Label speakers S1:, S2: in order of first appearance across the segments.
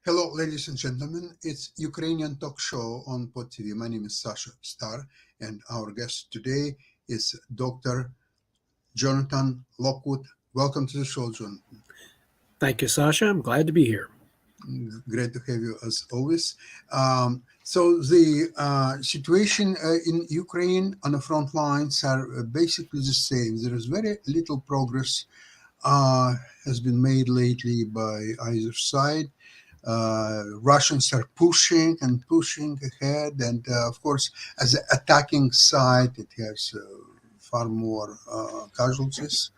S1: Hello, ladies and gentlemen. It's Ukrainian talk show on Pod TV. My name is Sasha Star, and our guest today is Dr. Jonathan Lockwood. Welcome to the show, Jonathan.
S2: Thank you, Sasha. I'm glad to be here.
S1: Great to have you as always. So the situation in Ukraine on the front lines are basically the same. There is very little progress has been made lately by either side. Russians are pushing and pushing ahead, and of course, as an attacking side, it has far more casualties.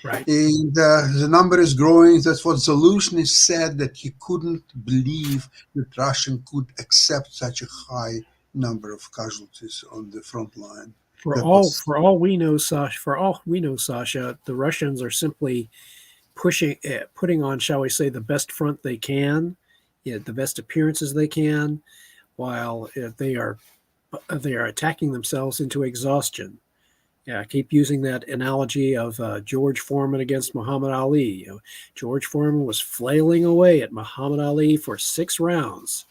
S2: Right.
S1: And the number is growing. That's what Zelensky said, that he couldn't believe that Russia could accept such a high number of casualties on the front line.
S2: For
S1: That
S2: all
S1: was
S2: for all we know, Sasha, the Russians are simply putting on, shall we say, the best front they can, the best appearances they can, while they are attacking themselves into exhaustion. Yeah, I keep using that analogy of George Foreman against Muhammad Ali. George Foreman was flailing away at Muhammad Ali for 6 rounds,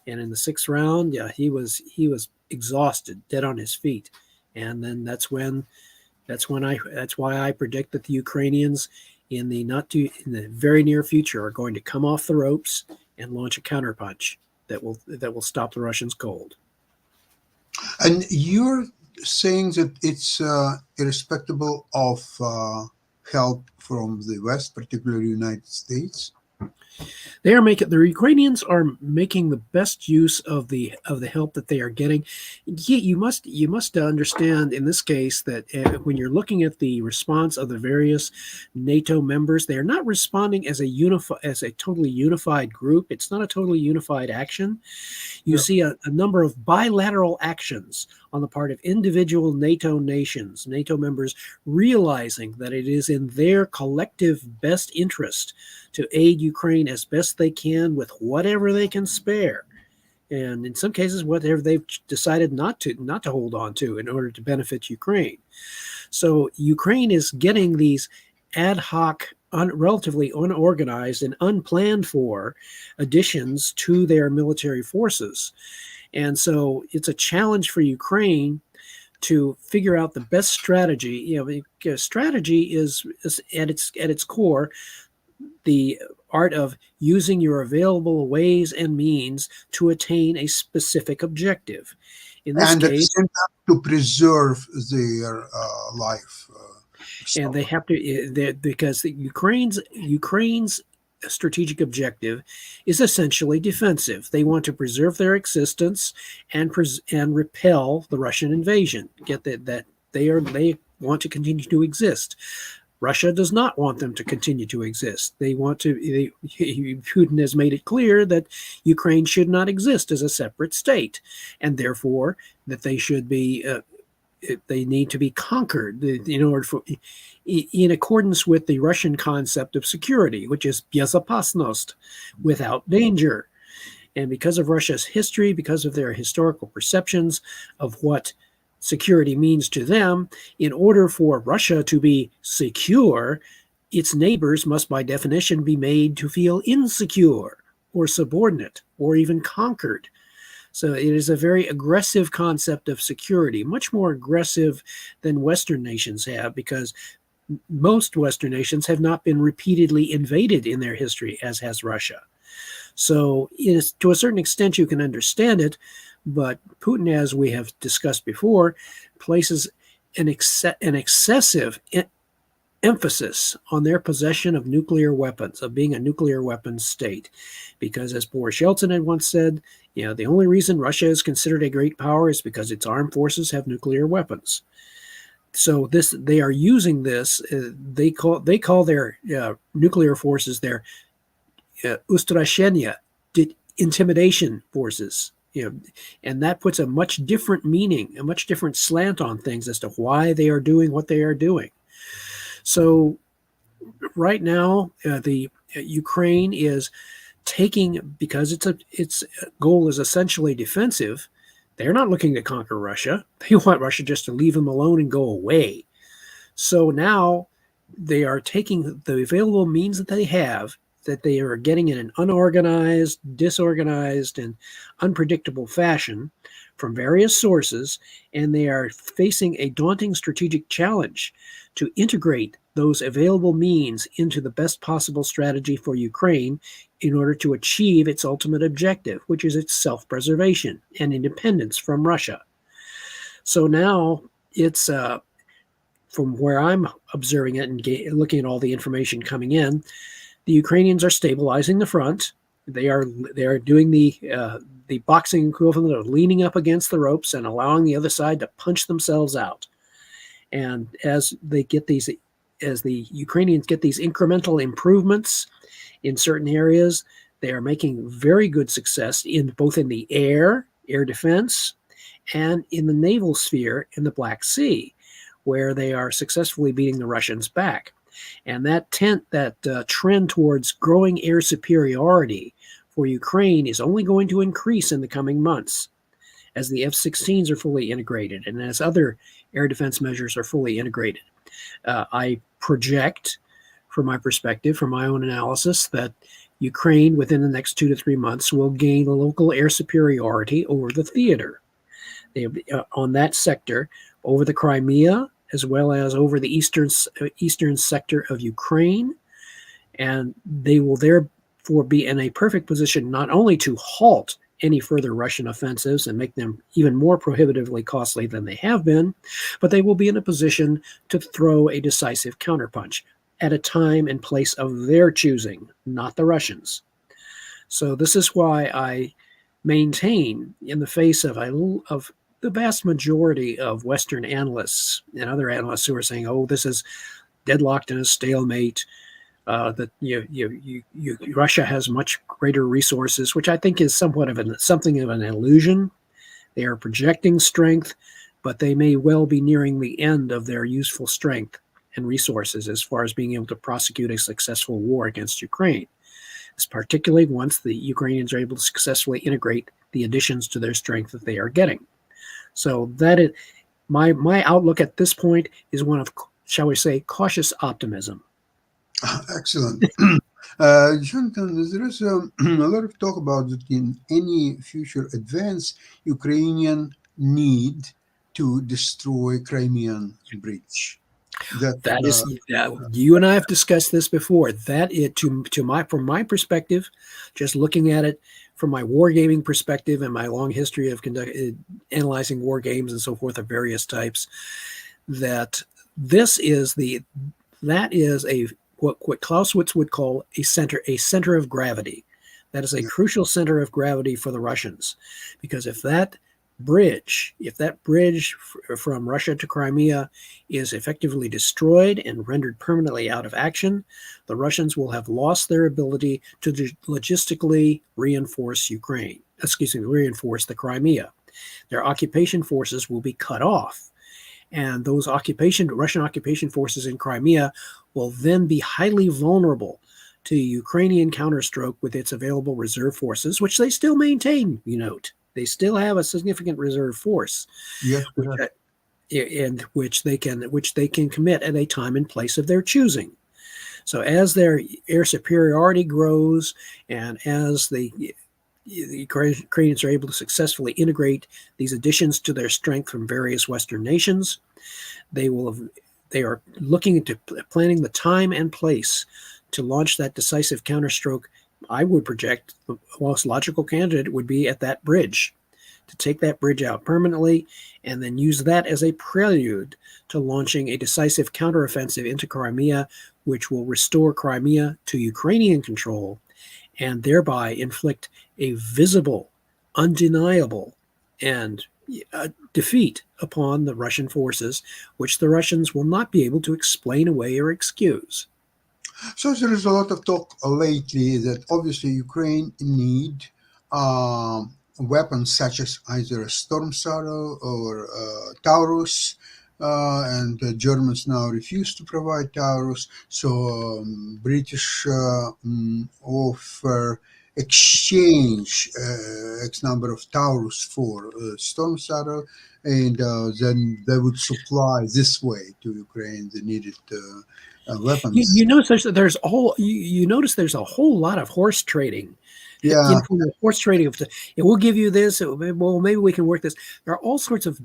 S2: and in the sixth round, yeah, he was exhausted, dead on his feet, and then that's why I predict that the Ukrainians in the very near future are going to come off the ropes and launch a counterpunch that will stop the Russians cold.
S1: And you're saying that it's irrespective of help from the West, particularly United States.
S2: The Ukrainians are making the best use of the help that they are getting. You must understand in this case that when you're looking at the response of the various NATO members, they are not responding as a totally unified group. It's not a totally unified action. You
S1: Yeah.
S2: see a number of bilateral actions on the part of individual NATO nations, NATO members, realizing that it is in their collective best interest to aid Ukraine as best they can with whatever they can spare, and in some cases whatever they've decided not to hold on to in order to benefit Ukraine. So Ukraine is getting these ad hoc, relatively unorganized and unplanned for additions to their military forces. And so it's a challenge for Ukraine to figure out the best strategy. Because strategy is at its core the art of using your available ways and means to attain a specific objective. In this
S1: And at the
S2: case,
S1: same time, to preserve their life.
S2: and they
S1: So,
S2: have to because Ukraine's strategic objective is essentially defensive. They want to preserve their existence and repel the Russian invasion. Get that they want to continue to exist. Russia does not want them to continue to exist. Putin has made it clear that Ukraine should not exist as a separate state, and therefore that they need to be conquered in accordance with the Russian concept of security, which is безопасность, without danger. And because of Russia's history, because of their historical perceptions of what security means to them, in order for Russia to be secure, its neighbors must by definition be made to feel insecure or subordinate or even conquered. So it is a very aggressive concept of security, much more aggressive than Western nations have, because most Western nations have not been repeatedly invaded in their history, as has Russia. So to a certain extent, you can understand it, but Putin, as we have discussed before, places an excessive emphasis on their possession of nuclear weapons, of being a nuclear weapons state. Because as Boris Yeltsin had once said, the only reason Russia is considered a great power is because its armed forces have nuclear weapons. So they are using this. They call their nuclear forces their ustrashenia, intimidation forces. And that puts a much different meaning, a much different slant on things as to why they are doing what they are doing. So right now, the Ukraine is taking, because its goal is essentially defensive. They're not looking to conquer Russia. They want Russia just to leave them alone and go away. So now they are taking the available means that they have that they are getting in an unorganized, disorganized, and unpredictable fashion from various sources, and they are facing a daunting strategic challenge to integrate those available means into the best possible strategy for Ukraine in order to achieve its ultimate objective, which is its self-preservation and independence from Russia. So now it's from where I'm observing it and looking at all the information coming in, the Ukrainians are stabilizing the front. They are doing the boxing equivalent of leaning up against the ropes and allowing the other side to punch themselves out. And as the Ukrainians get these incremental improvements in certain areas, they are making very good success in both in the air defense, and in the naval sphere in the Black Sea, where they are successfully beating the Russians back. And that trend towards growing air superiority for Ukraine is only going to increase in the coming months as the F-16s are fully integrated and as other air defense measures are fully integrated. I project, from my perspective, from my own analysis, that Ukraine within the next 2 to 3 months will gain local air superiority over the theater. On that sector, over the Crimea, as well as over the eastern sector of Ukraine, and they will therefore be in a perfect position not only to halt any further Russian offensives and make them even more prohibitively costly than they have been, but they will be in a position to throw a decisive counterpunch at a time and place of their choosing, not the Russians. So this is why I maintain, in the face of the vast majority of Western analysts and other analysts who are saying, "Oh, this is deadlocked in a stalemate," that Russia has much greater resources, which I think is something of an illusion. They are projecting strength, but they may well be nearing the end of their useful strength and resources as far as being able to prosecute a successful war against Ukraine. It's particularly once the Ukrainians are able to successfully integrate the additions to their strength that they are getting. So that is my outlook at this point is one of, shall we say, cautious optimism.
S1: Excellent. Jonathan, there is a lot of talk about that in any future advance, Ukrainian need to destroy Crimean Bridge.
S2: That is, you and I have discussed this before. That it from my perspective, just looking at it from my wargaming perspective and my long history of analyzing war games and so forth of various types, that is what Clausewitz would call a center of gravity. That is a crucial center of gravity for the Russians, because if that bridge from Russia to Crimea is effectively destroyed and rendered permanently out of action, the Russians will have lost their ability to logistically reinforce the Crimea. Their occupation forces will be cut off. And those Russian occupation forces in Crimea will then be highly vulnerable to Ukrainian counterstroke with its available reserve forces, which they still maintain, you note. They still have a significant reserve force, which they can commit at a time and place of their choosing. So as their air superiority grows, and as the Ukrainians are able to successfully integrate these additions to their strength from various Western nations, they are looking into planning the time and place to launch that decisive counterstroke. I would project the most logical candidate would be at that bridge, to take that bridge out permanently and then use that as a prelude to launching a decisive counteroffensive into Crimea, which will restore Crimea to Ukrainian control and thereby inflict a visible, undeniable, and defeat upon the Russian forces, which the Russians will not be able to explain away or excuse.
S1: So there is a lot of talk lately that obviously Ukraine need weapons such as either a Storm Shadow or Taurus, and the Germans now refuse to provide Taurus. So British offer exchange X number of Taurus for Storm Shadow, and then they would supply this way to Ukraine the needed weapons.
S2: You notice you notice there's a whole lot of horse trading,
S1: Yeah,
S2: informal horse trading. It will give you this. Well, maybe we can work this. There are all sorts of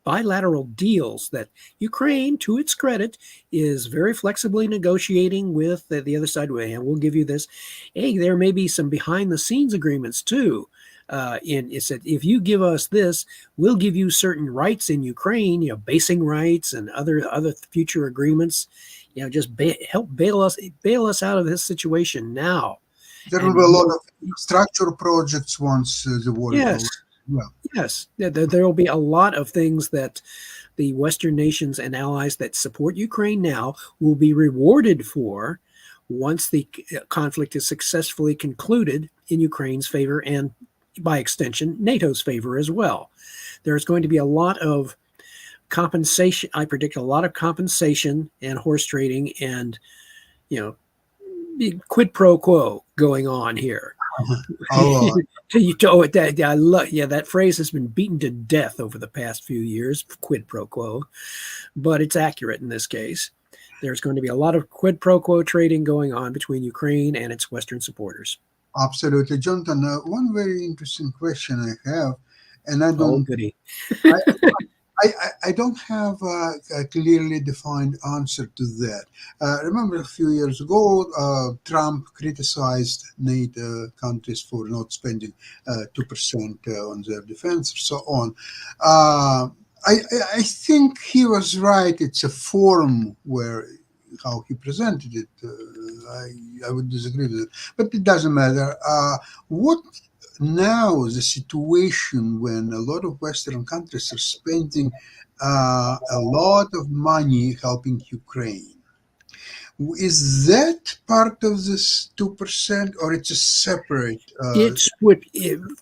S2: bilateral deals that Ukraine, to its credit, is very flexibly negotiating with the other side. And we'll give you this. Hey, there may be some behind the scenes agreements too. It said, if you give us this, we'll give you certain rights in Ukraine, basing rights and other future agreements. Just help bail us out of this situation now.
S1: there will be a lot of infrastructure projects once the war is over.
S2: Yes. Yes, there will be a lot of things that the Western nations and allies that support Ukraine now will be rewarded for once the conflict is successfully concluded in Ukraine's favor and, by extension, NATO's favor as well. There's going to be a lot of compensation. I predict a lot of compensation and horse trading and, quid pro quo going on here. That phrase has been beaten to death over the past few years, quid pro quo, but it's accurate in this case. There's going to be a lot of quid pro quo trading going on between Ukraine and its Western supporters.
S1: Absolutely, Jonathan. One very interesting question I have, and I don't.
S2: Oh, goody.
S1: I don't have a clearly defined answer to that. Remember a few years ago, Trump criticized NATO countries for not spending 2% on their defense, or so on. I think he was right. It's a form where how he presented it. I would disagree with it, but it doesn't matter. What now is a situation when a lot of Western countries are spending a lot of money helping Ukraine. Is that part of this 2%, or it's a separate?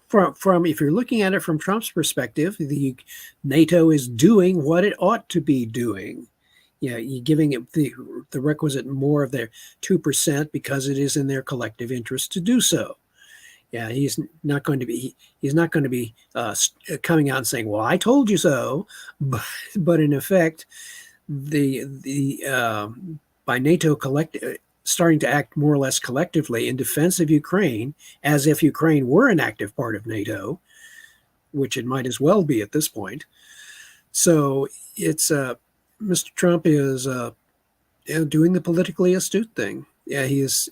S2: From if you're looking at it from Trump's perspective, the NATO is doing what it ought to be doing. You're giving it the requisite more of their 2% because it is in their collective interest to do so. Yeah, he's not going to be coming out and saying, "Well, I told you so," but in effect, by NATO starting to act more or less collectively in defense of Ukraine, as if Ukraine were an active part of NATO, which it might as well be at this point. So it's Mr. Trump is doing the politically astute thing. Yeah, he's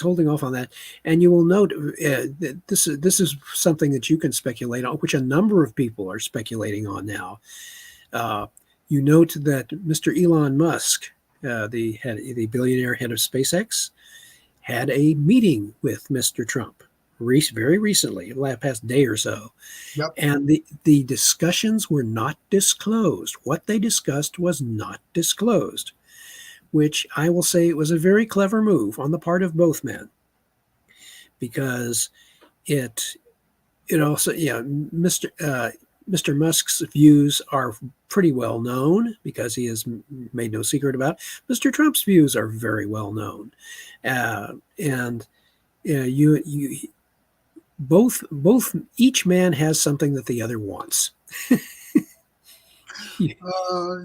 S2: holding off on that, and you will note that this is something that you can speculate on, which a number of people are speculating on now. You note that Mr. Elon Musk, the billionaire head of SpaceX, had a meeting with Mr. Trump very recently, the past day or so,
S1: Yep.
S2: and the discussions were not disclosed. What they discussed was not disclosed, which I will say it was a very clever move on the part of both men, because it also, Mr. Musk's views are pretty well known because he has made no secret about it. Mr. Trump's views are very well known, and each man has something that the other wants.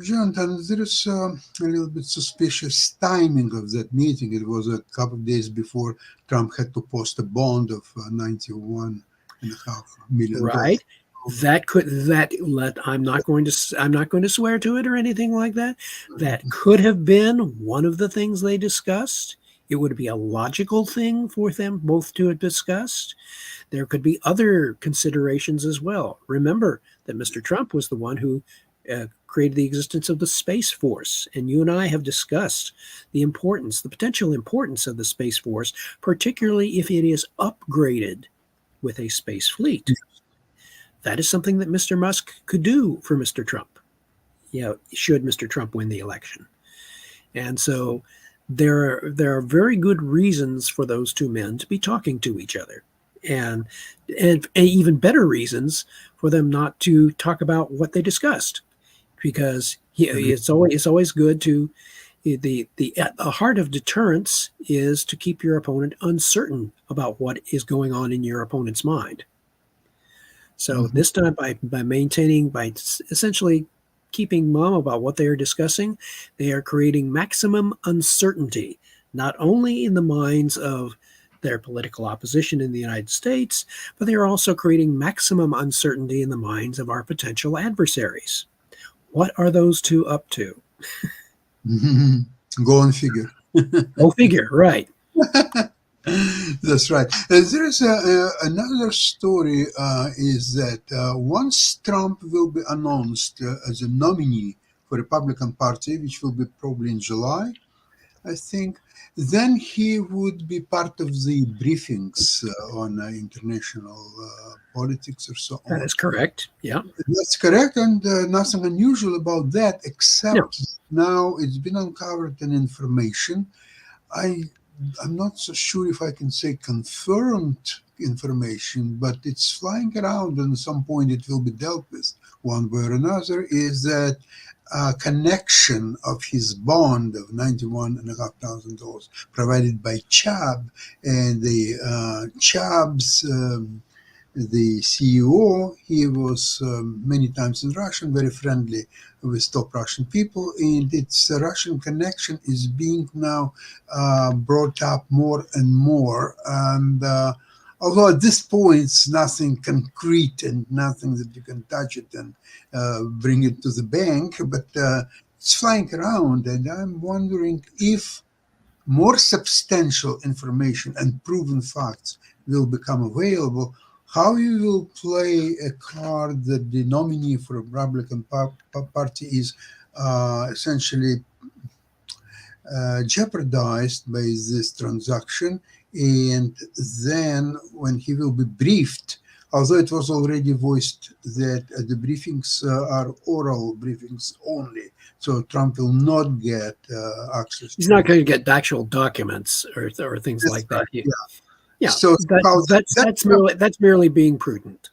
S1: Jonathan, there is a little bit suspicious timing of that meeting. It was a couple of days before Trump had to post a bond of $91.5 million.
S2: Right. I'm not going to swear to it or anything like that. That could have been one of the things they discussed. It would be a logical thing for them both to have discussed. There could be other considerations as well. Remember that Mr. Trump was the one who created the existence of the Space Force. And you and I have discussed the potential importance of the Space Force, particularly if it is upgraded with a space fleet. That is something that Mr. Musk could do for Mr. Trump, should Mr. Trump win the election. And so there are very good reasons for those two men to be talking to each other. And even better reasons for them not to talk about what they discussed, because it's always good to At the heart of deterrence is to keep your opponent uncertain about what is going on in your opponent's mind. So
S1: Mhm.
S2: this time, by essentially keeping mum about what they are discussing, they are creating maximum uncertainty, not only in the minds of their political opposition in the United States, but they are also creating maximum uncertainty in the minds of our potential adversaries. What are those two up to?
S1: Go and figure.
S2: Go figure, right?
S1: That's right. There is another story is that once Trump will be announced as a nominee for Republican Party, which will be probably in July, I think, then he would be part of the briefings on international politics or so
S2: That
S1: on.
S2: is correct. Yeah.
S1: That's correct, and nothing unusual about that,
S2: No.
S1: except now it's been uncovered an information. I I'm not so sure if I can say confirmed information, but it's flying around, and at some point it will be dealt with one way or another. Is that a connection of his bond of $91,500 provided by Chubb, and the Chubb's the CEO. He was many times in Russia, very friendly with top Russian people, and its Russian connection is being now brought up more and more. And although at this point it's nothing concrete and nothing that you can touch it and bring it to the bank, but it's flying around, and I'm wondering if more substantial information and proven facts will become available, how you will play a card that the nominee for a Republican Party is essentially jeopardized by this transaction. And then when he will be briefed, although it was already voiced that the briefings are oral briefings only, so Trump will not get access
S2: He's
S1: to.
S2: not going to get actual documents or things
S1: That's
S2: like
S1: right.
S2: that.
S1: Yeah.
S2: Yeah,
S1: So somehow
S2: that's merely being prudent.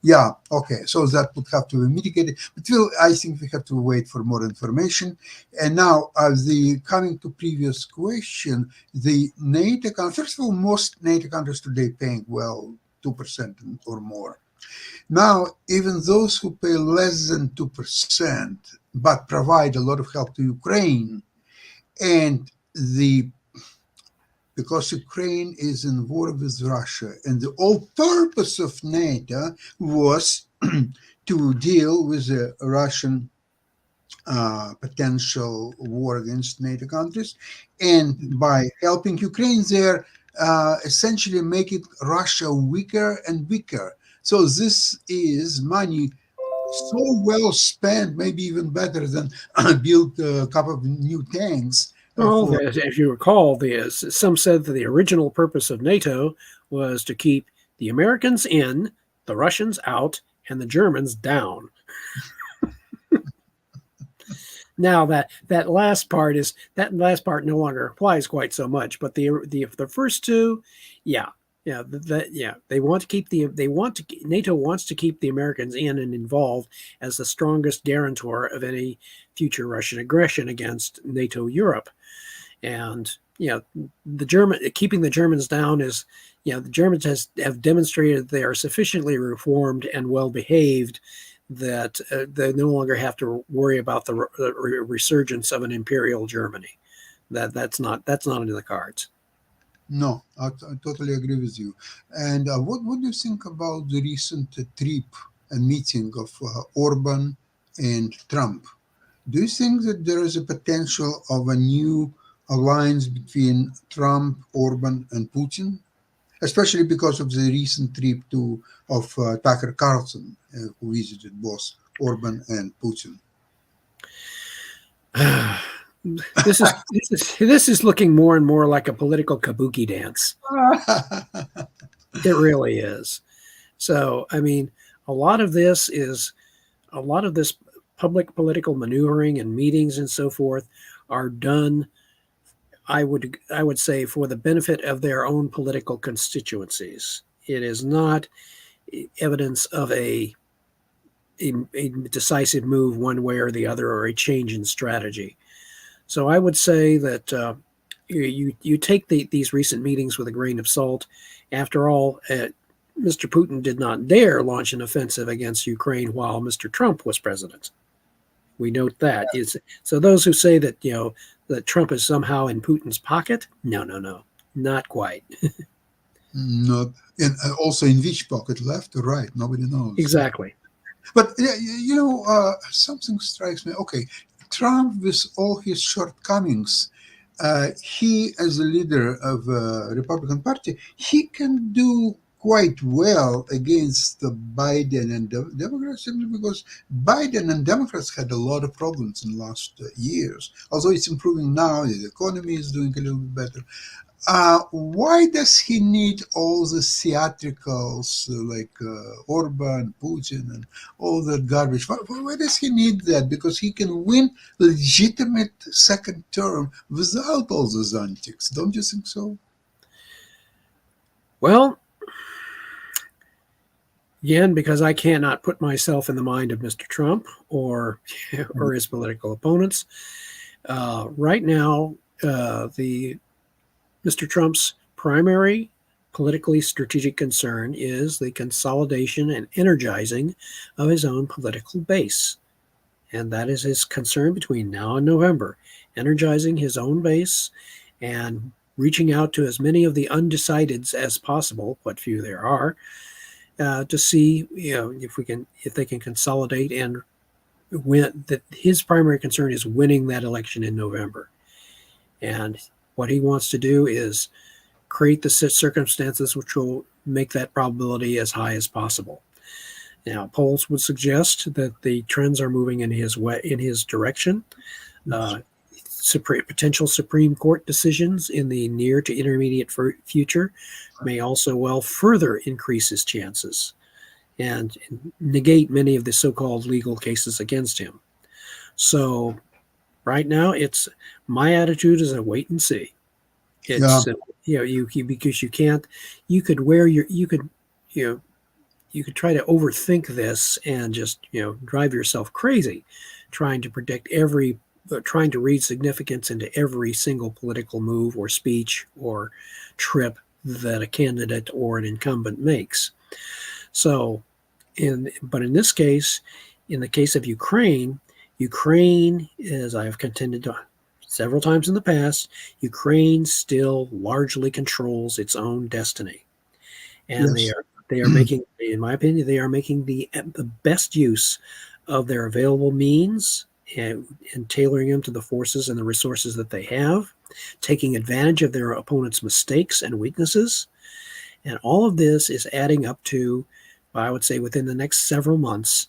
S1: yeah, okay. So that would have to be mitigated. But I think we have to wait for more information. And now, the coming to previous question, the NATO countries, first of all, most NATO countries today paying well 2% or more. Now, even those who pay less than 2%, but provide a lot of help to Ukraine, and the because Ukraine is in war with Russia, and the whole purpose of NATO was to deal with the Russian potential war against NATO countries, and by helping Ukraine there, essentially making Russia weaker and weaker. So this is money so well spent, maybe even better than build a couple of new tanks
S2: Well,
S1: for.
S2: if you recall, some said that the original purpose of NATO was to keep the Americans in, the Russians out, and the Germans down. Now that last part no longer applies quite so much, but the first two, yeah, they want to keep NATO wants to keep the Americans in and involved as the strongest guarantor of any future Russian aggression against NATO Europe. And keeping the Germans down is, the Germans have demonstrated they are sufficiently reformed and well behaved that they no longer have to worry about the resurgence of an imperial Germany. That's not in the cards.
S1: No, I totally agree with you. And what do you think about the recent trip and meeting of Orban and Trump? Do you think that there is a potential of a new alliance between Trump, Orban, and Putin, especially because of the recent trip of Tucker Carlson, who visited both Orban and Putin?
S2: This is looking more and more like a political kabuki dance. It really is. So, I mean, a lot of this public political maneuvering and meetings and so forth are done, I would say, for the benefit of their own political constituencies. It is not evidence of a decisive move one way or the other, or a change in strategy. So I would say that you take these recent meetings with a grain of salt. After all, Mr. Putin did not dare launch an offensive against Ukraine while Mr. Trump was president. We note that. So those who say that that Trump is somehow in Putin's pocket, no, not quite.
S1: Not, and also in which pocket, left or right? Nobody knows.
S2: Exactly.
S1: But something strikes me. Okay, Trump, with all his shortcomings, he, as a leader of the Republican Party, he can do quite well against the Biden and Democrats, simply because Biden and Democrats had a lot of problems in the last years. Although it's improving now, the economy is doing a little bit better. Why does he need all the theatricals like Orban, Putin, and all that garbage? Why does he need that? Because he can win legitimate second term without all those antics. Don't you think so?
S2: Well, again, because I cannot put myself in the mind of Mr. Trump or his political opponents. Right now, Mr. Trump's primary politically strategic concern is the consolidation and energizing of his own political base. And that is his concern between now and November, energizing his own base and reaching out to as many of the undecideds as possible, what few there are, to see if they can consolidate and win. That his primary concern is winning that election in November. And what he wants to do is create the circumstances which will make that probability as high as possible. Now, polls would suggest that the trends are moving in his direction. Potential Supreme Court decisions in the near to intermediate future may also well further increase his chances and negate many of the so-called legal cases against him. So right now, my attitude is a wait and see. It's because you could try to overthink this and just drive yourself crazy, trying to predict trying to read significance into every single political move or speech or trip that a candidate or an incumbent makes. So, but in this case, in the case of Ukraine, as I have contended several times in the past, Ukraine still largely controls its own destiny, and
S1: Yes.
S2: they are making, in my opinion, they are making the best use of their available means and tailoring them to the forces and the resources that they have, taking advantage of their opponent's mistakes and weaknesses, and all of this is adding up to, I would say, within the next several months,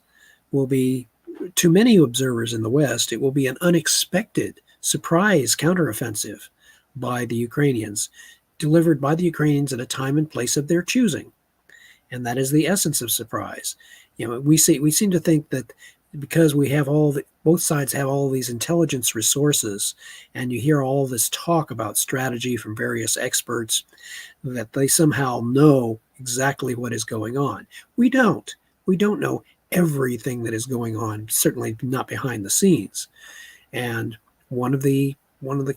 S2: will be, to many observers in the West, it will be an unexpected surprise counteroffensive by the Ukrainians, delivered by the Ukrainians at a time and place of their choosing. And that is the essence of surprise. We seem to think that because we have both sides have all these intelligence resources, and you hear all this talk about strategy from various experts, that they somehow know exactly what is going on. We don't. We don't know everything that is going on, certainly not behind the scenes. And one of the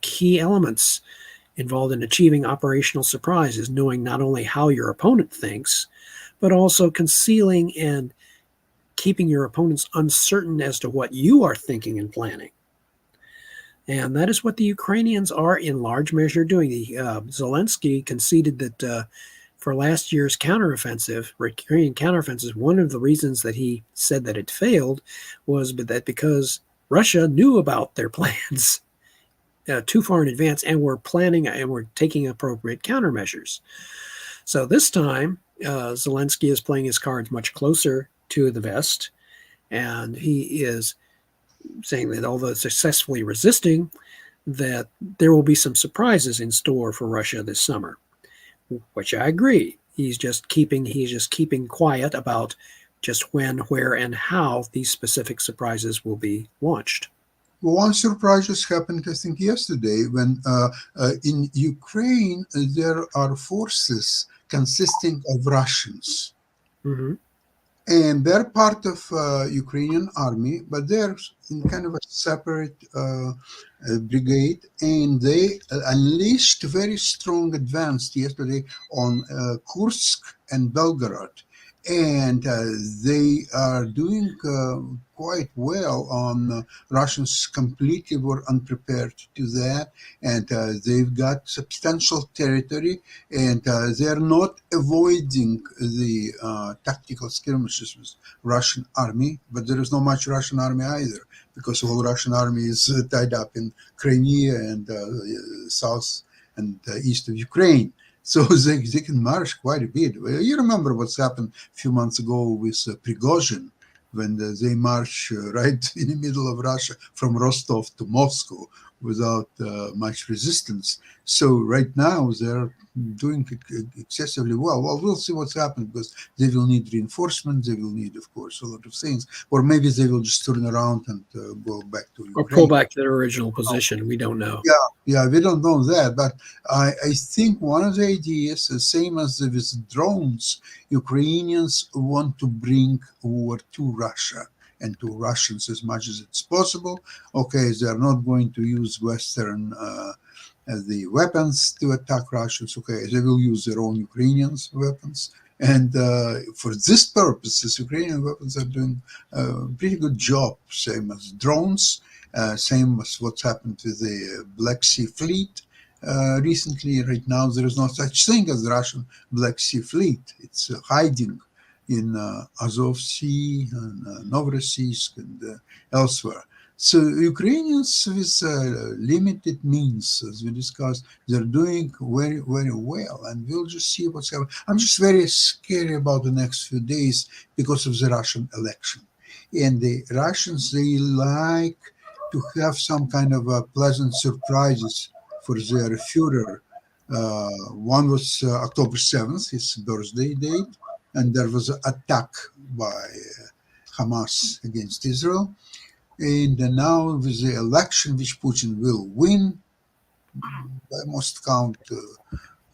S2: key elements involved in achieving operational surprise is knowing not only how your opponent thinks, but also concealing and keeping your opponents uncertain as to what you are thinking and planning. And that is what the Ukrainians are in large measure doing. Zelensky conceded that for last year's counteroffensive, Ukrainian counteroffensive, one of the reasons that he said that it failed was that because Russia knew about their plans too far in advance and were planning and were taking appropriate countermeasures. So this time, Zelensky is playing his cards much closer to the vest, and he is saying that although successfully resisting, that there will be some surprises in store for Russia this summer, which I agree. He's just keeping quiet about just when, where, and how these specific surprises will be launched.
S1: One surprise just happened, I think, yesterday when in Ukraine there are forces consisting of Russians.
S2: Mm-hmm.
S1: and they're part of Ukrainian army, but they're in kind of a separate brigade, and they unleashed very strong advance yesterday on Kursk and Belgorod, and they are doing quite well on Russians completely were unprepared to that, and they've got substantial territory, and they are not avoiding the tactical skirmishes with Russian army, but there is not much Russian army either, because all Russian army is tied up in Crimea and south and east of Ukraine. So they can march quite a bit. You remember what's happened a few months ago with Prigozhin, when they march right in the middle of Russia from Rostov to Moscow without much resistance. So right now they're doing excessively well. Well, we'll see what's happened, because they will need reinforcements. They will need, of course, a lot of things. Or maybe they will just turn around and go back to Ukraine.
S2: Or pull back to their original position. We don't know.
S1: Yeah, we don't know that. But I think one of the ideas, the same as with drones, Ukrainians want to bring war to Russia and to Russians as much as it's possible. Okay, they're not going to use Western the weapons to attack Russians. Okay, they will use their own Ukrainians' weapons. And for this purpose, Ukrainian weapons are doing a pretty good job, same as drones, same as what's happened to the Black Sea Fleet. Recently, right now, there is no such thing as the Russian Black Sea Fleet. It's hiding in Azov Sea and Novorossiysk and elsewhere. So Ukrainians with limited means, as we discussed, they're doing very, very well, and we'll just see what's happening. I'm just very scary about the next few days because of the Russian election. And the Russians, they like to have some kind of pleasant surprises for their Führer. One was October 7th, his birthday date, and there was an attack by Hamas against Israel. And now with the election, which Putin will win, by most count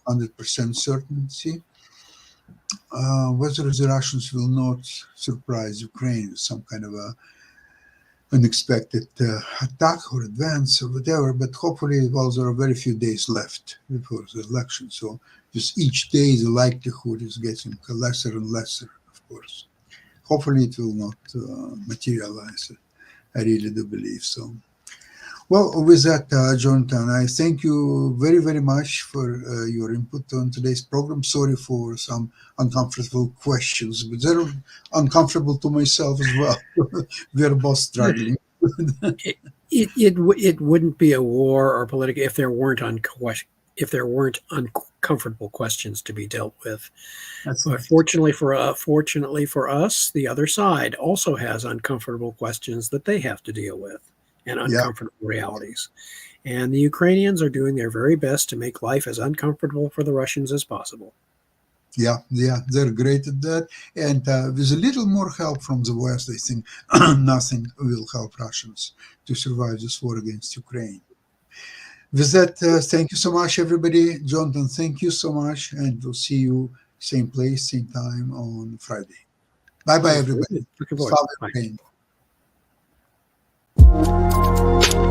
S1: 100% certainty, whether the Russians will not surprise Ukraine with some kind of a unexpected attack or advance or whatever. But hopefully, well, there are very few days left before the election. So just each day, the likelihood is getting lesser and lesser, of course. Hopefully, it will not materialize. I really do believe so. Well, with that, Jonathan, I thank you very, very much for your input on today's program. Sorry for some uncomfortable questions, but they're uncomfortable to myself as well. We're both struggling.
S2: It wouldn't be a war or political if there weren't uncomfortable questions to be dealt with.
S1: That's
S2: But
S1: right.
S2: fortunately for us, the other side also has uncomfortable questions that they have to deal with, and uncomfortable realities. And the Ukrainians are doing their very best to make life as uncomfortable for the Russians as possible.
S1: Yeah, they're great at that. And with a little more help from the West, I think nothing will help Russians to survive this war against Ukraine. With that, thank you so much, everybody. Jonathan, thank you so much. And we'll see you same place, same time on Friday. Bye-bye, everybody.
S2: Looking forward.
S1: Slava
S2: Bye.
S1: Ukraine.